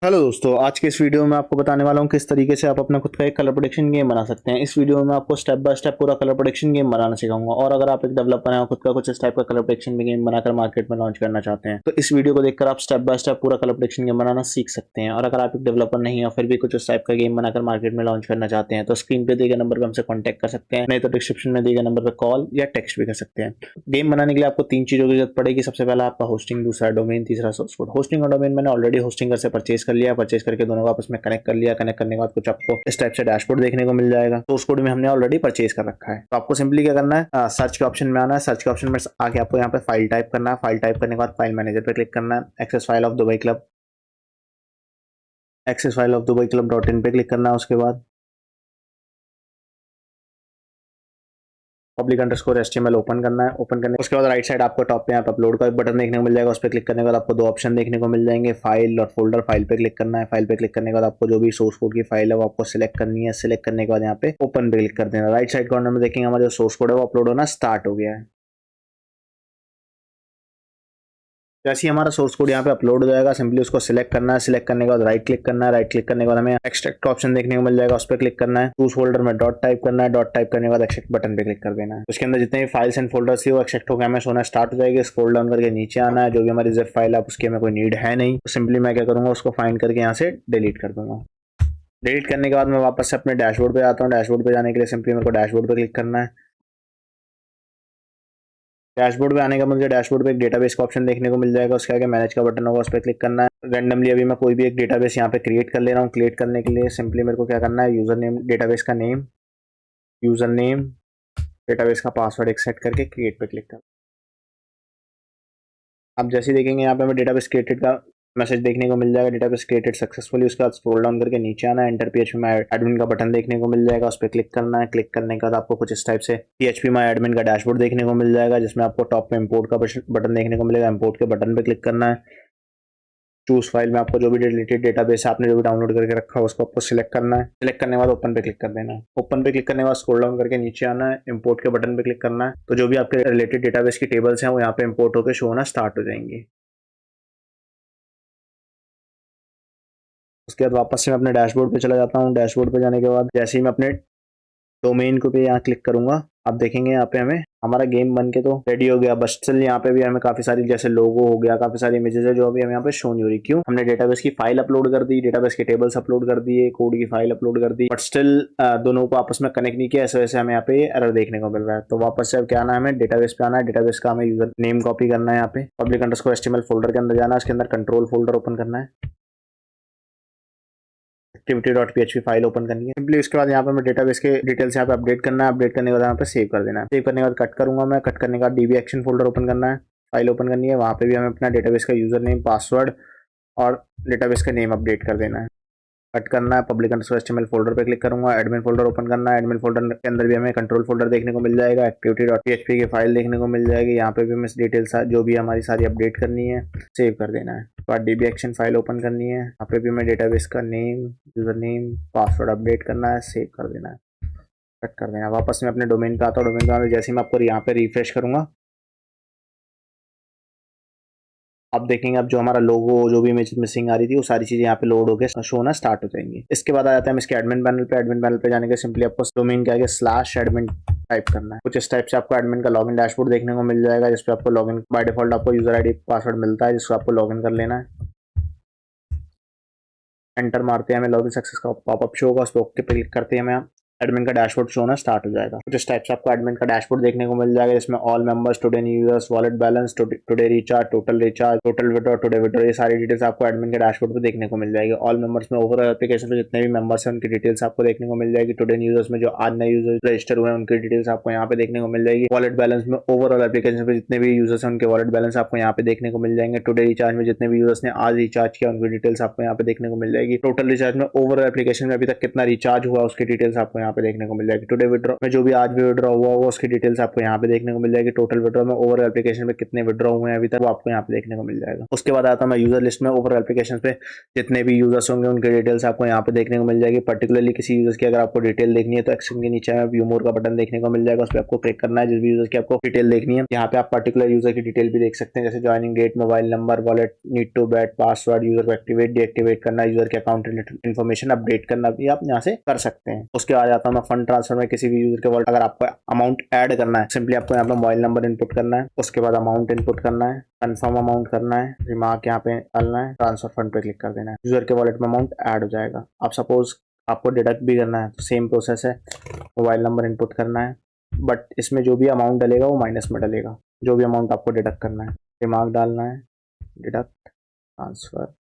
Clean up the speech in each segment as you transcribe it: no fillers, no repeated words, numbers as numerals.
Hello दोस्तों, आज के इस वीडियो में आपको बताने वाला हूँ किस तरीके से आप अपना खुद का एक कलर प्रोडिक्शन गेम बना सकते हैं। इस वीडियो में आपको स्टेप बाय स्टेप पूरा कलर प्रोडिक्शन गेम बनाना सिखाऊंगा। और अगर आप एक डेवलपर हैं और खुद का कुछ इस टाइप का कलर प्रोडिक्शन गेम बनाकर मार्केट में लॉन्च करना चाहते हैं तो इस वीडियो को देखकर आप स्टेप बाय स्टेप पूरा कलर प्रोडिक्शन गेम बनाना सीख सकते हैं। और अगर आप एक डेवलपर नहीं है फिर भी कुछ इस टाइप का गेम बनाकर मार्केट में लॉन्च करना चाहते हैं तो स्क्रीन पे दिए गए नंबर पर हमसे कॉन्टैक्ट कर सकते हैं, नहीं तो डिस्क्रिप्शन में दिए गए नंबर पर कॉल या टेक्स्ट भी कर सकते हैं। गेम बनाने के लिए आपको तीन चीजों की जरूरत पड़ेगी। सबसे पहला आपका होस्टिंग, दूसरा डोमेन, तीसरा सोर्स कोड। होस्टिंग और डोमेन मैंने ऑलरेडी होस्टिंगर से परचेज कर लिया। परचेज करके दोनों को आपस में कनेक्ट कर लिया। कनेक्ट करने के बाद कुछ आपको इस टाइप से डैशबोर्ड देखने को मिल जाएगा। सोर्स कोड में हमने ऑलरेडी परचेज कर रखा है। तो आपको सिंपली क्या करना है, सर्च के ऑप्शन में आना है। सर्च के ऑप्शन में आके आपको यहाँ पे फाइल टाइप करना है। फाइल टाइप करने के बाद फाइल मैनेजर पे क्लिक करना है। Access file of Dubai club, access file of Dubai club dot in पे क्लिक करना है। उसके बाद पब्लिक अंडरस्कोर एचटीएमएल ओपन करना है। ओपन करने उसके बाद राइट साइड आपको टॉप पे यहाँ पे अपलोड का एक बटन देखने को मिल जाएगा। उस पर क्लिक करने के बाद आपको दो ऑप्शन देखने को मिल जाएंगे, फाइल और फोल्डर। फाइल पे क्लिक करना है। फाइल पे क्लिक करने के बाद आपको जो भी सोर्स कोड की फाइल है वो आपको सिलेक्ट करनी है। सिलेक्ट करने के बाद यहाँ पे ओपन पे क्लिक कर देना। राइट साइड कॉर्नर में देखेंगे हमारा जो सोर्स कोड है वो अपलोड होना स्टार्ट हो गया है। जैसे ही हमारा सोर्स कोड यहाँ पे अपलोड हो जाएगा सिंपली उसको सिलेक्ट करना है। सिलेक्ट करने के बाद राइट क्लिक करना है। राइट क्लिक करने के बाद हमें एक्सट्रैक्ट का ऑप्शन देखने को मिल जाएगा। उस पर क्लिक करना है। चूज फोल्डर में डॉट टाइप करना है। डॉट टाइप करने के बाद एक्सट्रैक्ट बटन पे क्लिक कर देना है। उसके अंदर जितने भी फाइल्स एंड फोल्डर्स थी वो एक्सट्रैक्ट होकर हमें सोना स्टार्ट हो जाएगी। स्क्रॉल डाउन करके नीचे आना है। जो भी हमारी जिप फाइल है उसकी हमें कोई नीड है नहीं, तो सिंपली मैं क्या करूंगा उसको फाइंड करके यहाँ से डिलीट कर दूंगा। डिलीट करने के बाद मैं वापस से अपने डैशबोर्ड पे आता हूँ। डैशबोर्ड पे जाने के लिए सिंपली मेरे को डैशबोर्ड पे क्लिक करना है। डैशबोर्ड पे आने का मुझे डैशबोर्ड पे एक डेटाबेस का ऑप्शन देखने को मिल जाएगा। उसके आगे मैनेज का बटन होगा, उस पर क्लिक करना है। रैंडमली अभी मैं कोई भी एक डेटाबेस यहाँ पे क्रिएट कर ले रहा हूँ। क्रिएट करने के लिए सिंपली मेरे को क्या करना है, यूजर नेम, डेटाबेस का नेम, यूजर नेम, डेटाबेस का पासवर्ड एक सेट करके क्रिएट पे क्लिक करना। आप जैसे ही देखेंगे यहाँ पे हमें डेटाबेस क्रिएटेड का मैसेज देखने को मिल जाएगा, डेटाबेस क्रिएटेड सक्सेसफुली। उसके बाद स्क्रॉल डाउन करके नीचे आना है। एंटर पीएचपी माय एडमिन का बटन देखने को मिल जाएगा। उस पर क्लिक करना है। क्लिक करने के बाद आपको कुछ इस टाइप से पीएचपी माय एडमिन का डैशबोर्ड देखने को मिल जाएगा, जिसमें आपको टॉप पे इंपोर्ट का बटन देखने को मिलेगा। इंपोर्ट के बटन पे क्लिक करना है। चूज फाइल में आपको जो भी रिलेटेड डेटाबेस है आपने जो भी डाउनलोड करके रखा है उसको आपको सिलेक्ट करना है। सिलेक्ट करने के बाद ओपन पे क्लिक कर देना है। ओपन पे क्लिक करने के बाद स्क्रॉल डाउन करके नीचे आना है। इंपोर्ट के बटन पे क्लिक करना है। तो जो भी आपके रिलेटेड डेटाबेस की टेबल्स हैं वो यहाँ पे इंपोर्ट होकर शो होना स्टार्ट हो जाएंगी। उसके बाद वापस से मैं अपने डैशबोर्ड पे चला जाता हूँ। डैशबोर्ड पे जाने के बाद जैसे ही मैं अपने डोमेन को पे यहाँ क्लिक करूंगा, आप देखेंगे यहाँ पे हमें हमारा गेम बन के तो रेडी हो गया। बस स्टिल यहाँ पे भी हमें काफी सारी जैसे लोगो हो गया, काफी सारी इमेजेस है जो अभी हमें यहाँ पे शो नहीं हो रही। क्यों? हमने डेटाबेस की फाइल अपलोड कर दी, डेटाबेस के टेबल्स अपलोड कर दिए, कोड की फाइल अपलोड कर दी, बट स्टिल दोनों को आपस में कनेक्ट नहीं किया। ऐसे वैसे हमें यहाँ पे एरर देखने को मिल रहा है। तो वापस से अब क्या आना है, हमें डेटाबेस पे आना है। डेटाबेस का हमें यूजर नेम कॉपी करना है। यहाँ पे पब्लिक अंडरस्कोर एचटीएमएल फोल्डर के अंदर जाना है। उसके अंदर कंट्रोल फोल्डर ओपन करना है। Activity dot PHP file open करनी है सिंपली। उसके बाद यहाँ पे मैं डेटाबेस के डिटेल्स यहाँ पे अपडेट करना है। अपडेट करने के बाद यहाँ पे सेव कर देना है। सेव करने के बाद कट करूंगा मैं। कट करने के बाद डीबी एक्शन फोल्डर ओपन करना है। फाइल ओपन करनी है। वहाँ पे भी हमें अपना डेटाबेस का यूजर नेम, पासवर्ड और डेटाबेस का नेम अपडेट कर देना है। कट करना है। पब्लिक अंडरस्कोर एचटीएमएल फोल्डर पे क्लिक करूंगा। एडमिन फोल्डर ओपन करना है। एडमिन फोल्डर के अंदर भी हमें कंट्रोल फोल्डर देखने को मिल जाएगा। एक्टिविटी डॉट पीएचपी की फाइल देखने को मिल जाएगी। यहाँ पे भी हमें डिटेल्स जो भी हमारी सारी अपडेट करनी है सेव कर देना है। बाद डीबी एक्शन फाइल ओपन करनी है। यहाँ पे भी हमें डेटाबेस का name, user name, password update करना है, सेव कर देना है, कट कर देना है। वापस मैं अपने डोमेन पे आता हूँ। डोमेन पे आने जैसे ही मैं आपको यहाँ पे रिफ्रेश करूंगा, आप देखेंगे अब जो हमारा लोगो, जो भी इमेज मिसिंग आ रही थी वो सारी चीजें यहाँ पे लोड होकर शो होना स्टार्ट हो जाएंगी। इसके बाद आ जाते हैं हम इसके एडमिन पैनल पे। एडमिन पैनल पे जाने के सिंपली आपको डोमेन के आगे स्लैश एडमिन टाइप करना है। कुछ इस टाइप से आपको एडमिन का लॉगिन डैशबोर्ड देखने को मिल जाएगा, जिसपे आपको लॉगिन बाय डिफॉल्ट आपको यूजर आईडी पासवर्ड मिलता है, जिसको आपको लॉगिन कर लेना है। एंटर मारते हैं, हमें लॉगिन सक्सेस का पॉपअप शो होगा। उस पर ओके पे क्लिक करते हैं हमें एडमिन का डैशबोर्ड शो होना स्टार्ट हो जाएगा। कुछ इस टाइप से आपको एडमिन का डैशबोर्ड देखने को मिल जाएगा, जिसमें all members, today new users, wallet balance, today recharge, total withdraw, today withdraw, ये सारी डिटेल्स आपको एडमिन के डैशबोर्ड पे देखने को मिल जाएगी। ऑल मेंबर्स में ओवरऑल एप्लीकेशन पे जितने भी मेंबर्स हैं उनकी डिटेल्स आपको देखने को मिल जाएगी। टुडे न्यू यूजर्स में जो आज नए यूजर्स रजिस्टर हुए हैं उनकी डिटेल्स आपको यहाँ पे देखने को मिल जाएगी। वॉलेट बैलेंस में ओवरऑल एप्लीकेशन पे जितने भी यूजर्स हैं उनके वॉलेट बैलेंस आपको यहाँ पे देखने को मिल जाएंगे। टुडे रिचार्ज में जितने भी यूजर्स ने आज रिचार्ज किया उनकी डिटेल्स आपको यहाँ पे देखने को मिल जाएगी। टोटल रिचार्ज में ओवरऑल एप्लीकेशन में अभी तक कितना रिचार्ज हुआ उसकी डिटेल्स आपको यहाँ यहाँ पे देखने को मिल जाएगी। टुडे विड्रॉ में जो भी आज भी विड्रॉ हुआ होगा उसकी डिटेल्स आपको यहाँ पे देखने को मिल जाएगी। टोटल विड्रॉ में ओवरऑल एप्लीकेशन पे कितने विड्रॉ हुए हैं अभी तक वो आपको यहाँ पे देखने को मिल जाएगा। उसके बाद आता है मैं यूजर लिस्ट में, ओवरऑल एप्लीकेशन पे जितने भी यूजर्स होंगे उनकी डिटेल्स आपको यहाँ पे देखने को मिल जाएगी। पर्टिकुलरली किसी यूजर्स की अगर आपको डिटेल देखनी है तो एक्शन के नीचे में व्यू मोर का बटन देखने को मिल जाएगा, उस पर आपको क्लिक करना है। जिस भी यूजर की आपको डिटेल देखनी है यहाँ पे आप पर्टिकुलर यूजर की डिटेल भी देख सकते हैं, जैसे joining date, mobile number, wallet, need to bat, password, user को एक्टिवेट डीएक्टिवेट करना, यूजर के अकाउंट रिलेटेड इन्फॉर्मेशन अपडेट करना भी आप यहाँ से कर सकते हैं। उसके बाद आता हूँ फंड ट्रांसफर में किसी भी यूजर के वॉलेट अगर आपको अमाउंट ऐड करना है, सिंपली आपको यहाँ पे मोबाइल नंबर इनपुट करना है, उसके बाद अमाउंट इनपुट करना है, कंफर्म अमाउंट करना है, रिमार्क यहाँ पे डालना है, ट्रांसफर फंड पे क्लिक कर देना है, यूजर के वॉलेट में अमाउंट ऐड हो जाएगा। अब सपोज आपको डिडक्ट भी करना है तो सेम प्रोसेस है, मोबाइल नंबर इनपुट करना है, बट इसमें जो भी अमाउंट डलेगा वो माइनस में डलेगा, जो भी अमाउंट आपको डिडक्ट करना है, रिमार्क डालना है, डिडक्ट, ट्रांसफर,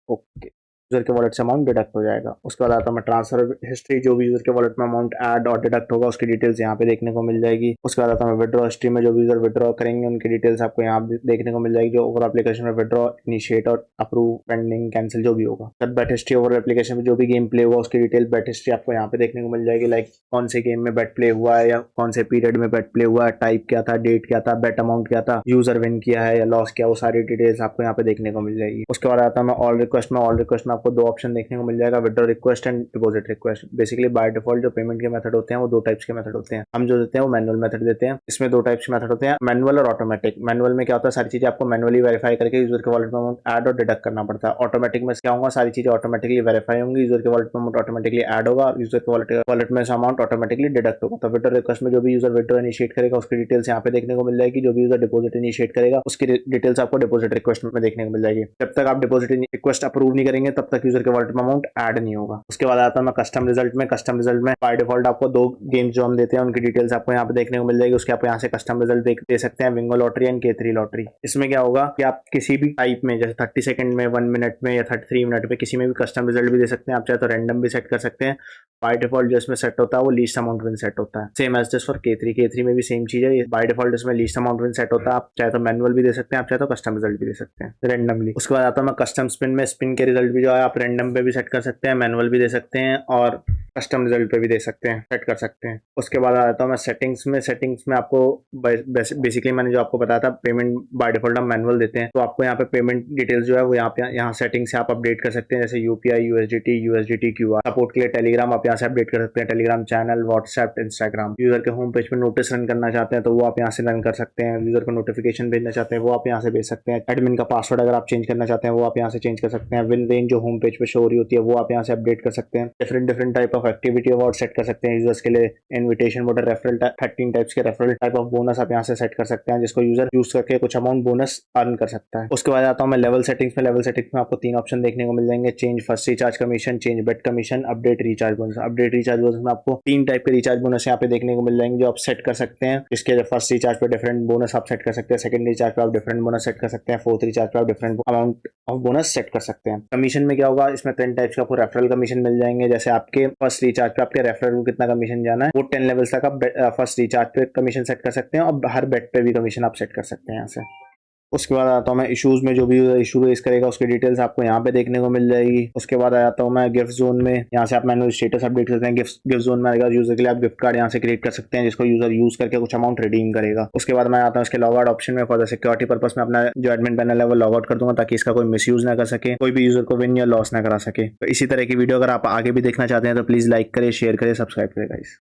ओके, यूजर के वॉलेट से अमाउंट डिडक्ट हो जाएगा। उसके बाद आता है मैं ट्रांसफर हिस्ट्री, जो भी यूजर के वॉलेट में अमाउंट ऐड और डिडक्ट होगा उसकी डिटेल्स यहाँ पे देखने को मिल जाएगी। उसके बाद आता है मैं विड्रॉ हिस्ट्री में, जो भी यूजर विड्रॉ करेंगे उनकी डिटेल्स आपको यहाँ देखने को मिल जाएगी, जो ओवर एप्लीकेशन में विड्रॉ, इनिशिएट और अप्रूव, पेंडिंग, कैंसिल जो भी होगा। तब बैट हिस्ट्री ओवर एप्लीकेशन में जो भी गेम प्ले हुआ उसकी डिटेल बैट हिस्ट्री आपको यहाँ पे देखने को मिल जाएगी, लाइक कौन से गेम में बैट प्ले हुआ है या कौन से पीरियड में बैट प्ले हुआ है, टाइप क्या था, डेट क्या था, बैट अमाउंट क्या था, यूजर विन किया है या लॉस किया, वो सारी डिटेल्स आपको यहाँ पे देखने को मिल जाएगी। उसके बाद आता है मैं ऑल रिक्वेस्ट में, ऑल रिक्वेस्ट में आपको दो ऑप्शन देखने मिल जाएगा, withdraw request and deposit request. Basically by default जो पेमेंट के मेथड होते हैं वो दो टाइप्स के मेथड होते हैं, हम जो देते हैं वो मैनुअल मेथड देते हैं। इसमें दो टाइप्स के मेथड होते हैं, मैनुअल और ऑटोमेटिक। मैनुअल में क्या होता है, सारी चीजें आपको मैनुअली वेरीफाई करके यूजर के वॉलेट में अमाउंट ऐड और डिडक्ट करना पड़ता है। ऑटोमेटिक में क्या होगा, सारी चीजें ऑटोमेटिकली वेरीफाई होंगी, यूजर के वॉलेट में अमाउंट ऑटोमेटिकली ऐड होगा, यूजर के वॉलेट में से अमाउंट ऑटोमेटिकली डिडक्ट होगा। तो विड्रॉ रिक्वेस्ट में जो भी यूजर विड्रॉ इनिशिएट करेगा उसकी डिटेल्स यहाँ पे देखने को मिल जाएगी, जो भी यूजर डिपॉजिट इनिशिएट करेगा उसकी डिटेल्स आपको डिपॉजिट रिक्वेस्ट में देखने को मिल जाएगी। जब तक आप डिपॉजिट रिक्वेस्ट अप्रूव नहीं करेंगे तब तक यूजर के वॉलेट में अमाउंट ऐड नहीं होगा। उसके बाद आता है मैं कस्टम रिजल्ट में, कस्टम रिजल्ट में बाय डिफॉल्ट आपको दो गेम्स जो हम देते हैं उनकी डिटेल्स आपको यहाँ पे देखने को मिल जाएगी, उसके आप यहाँ से कस्टम रिजल्ट दे सकते हैं, Bingo lottery and K3 lottery. इसमें क्या होगा कि आप किसी भी टाइप में, जैसे 30 सेकंड में, 1 मिनट में या 33 मिनट में किसी में भी कस्टम रिजल्ट भी दे सकते हैं। आप चाहे तो रैंडम भी सेट कर सकते हैं। बाय डिफॉल्ट जो इसमें सेट होता है वो लीस्ट अमाउंट विन सेट होता है, same as this for K3 में भी सेम चीज है। बाय डिफॉल्ट इसमें लीस्ट अमाउंट विन सेट होता है, आप चाहे तो मैनुअल भी दे सकते हैं, आप चाहे तो कस्टम रिजल्ट भी दे सकते हैं रैंडमली। उसके बाद आता है मैं कस्टम स्पिन में, स्पिन के रिजल्ट भी जो है आप रैंडम पे भी सेट कर सकते हैं, मैनुअल भी दे सकते हैं और कस्टम रिजल्ट पे भी दे सकते हैं, सेट कर सकते हैं। उसके बाद आता हूँ मैं सेटिंग्स में, सेटिंग्स में आपको बेसिकली मैंने जो आपको बताया था पेमेंट बाय डिफॉल्ट हम मैनुअल देते हैं, तो आपको यहाँ पे पेमेंट डिटेल्स जो है वो यहाँ सेटिंग से आप अपडेट कर सकते हैं, जैसे यूपीआई, यूएसडीटी, क्यूआर। सपोर्ट के लिए टेलीग्राम आप यहाँ से अपडेट कर सकते हैं, Telegram channel, WhatsApp, Instagram. User के होम पेज पे नोटिस रन करना चाहते हैं तो वो आप यहाँ से रन कर सकते हैं, यूजर को नोटिफिकेशन भेजना चाहते हैं वो आप यहाँ से भेज सकते हैं, एडमिन का पासवर्ड अगर आप चेंज करना चाहते हैं वो आप यहाँ से चेंज कर सकते हैं, विन रेंज जो होम पेज पे शो हो रही होती है वो आप यहाँ से अपडेट कर सकते हैं, different type of activity award set कर सकते हैं यूजर्स के लिए, इनविटेशन बोर्ड, रेफरल, 13 टाइप्स के रेफरल टाइप ऑफ बोनस आप यहाँ से सेट कर सकते हैं, जिसको यूजर यूज करके कुछ अमाउंट बोनस अर्न कर सकता है। उसके बाद आता हूँ मैं लेवल सेटिंग्स में, लेवल सेटिंग्स में आपको 3 ऑप्शन देखने को मिल जाएंगे, change first recharge commission, change bet commission, update recharge bonus. Update recharge bonus में आपको 3 टाइप के रिचार्ज बोनस यहाँ पे देखने को मिल जाएंगे जो आप सेट कर सकते हैं। इसके फर्स्ट रिचार्ज पे डिफरेंट बोनस आप सेट कर सकते हैं, सेकंड रिचार्ज पे आप डिफरेंट बोनस सेट कर सकते हैं, फोर्थ रिचार्ज पे आप different amount of bonus set कर सकते हैं। कमीशन में क्या होगा, इसमें 10 टाइप्स का आपको रेफरल कमीशन मिल जाएंगे, जैसे आपके फर्स्ट रिचार्ज पे आपके रेफरल को कितना कमीशन जाना है वो 10 लेवल्स तक आप फर्स्ट रिचार्ज पे कमीशन सेट कर सकते हैं और हर बेट पे भी कमीशन आप सेट कर सकते हैं यहाँ से। उसके बाद आता हूँ मैं इशूज़ में, जो भी इशू रेस करेगा उसकी डिटेल्स आपको यहाँ पे देखने को मिल जाएगी। उसके बाद आता हूँ मैं गिफ्ट जोन में, यहाँ से आप मैनुअल स्टेटस अपडेट कर सकते हैं। गिफ्ट जोन में आएगा यूजर के लिए, आप गिफ्ट कार्ड यहाँ से क्रिएट कर सकते हैं जिसको यूजर यूज करके कुछ अमाउंट रिडीम करेगा। उसके बाद मैं आता हूँ इसके लॉग आउट ऑप्शन में, फॉर द सिक्योरिटी पर्पस में अपना जो एडमिन पैनल है वो लॉग आउट कर दूंगा ताकि इसका कोई मिसयूज ना कर सके, कोई भी यूजर को विन या लॉस ना करा सके। तो इसी तरह की वीडियो अगर आप आगे भी देखना चाहते हैं तो प्लीज लाइक करें, शेयर करें, सब्सक्राइब करें गाइस।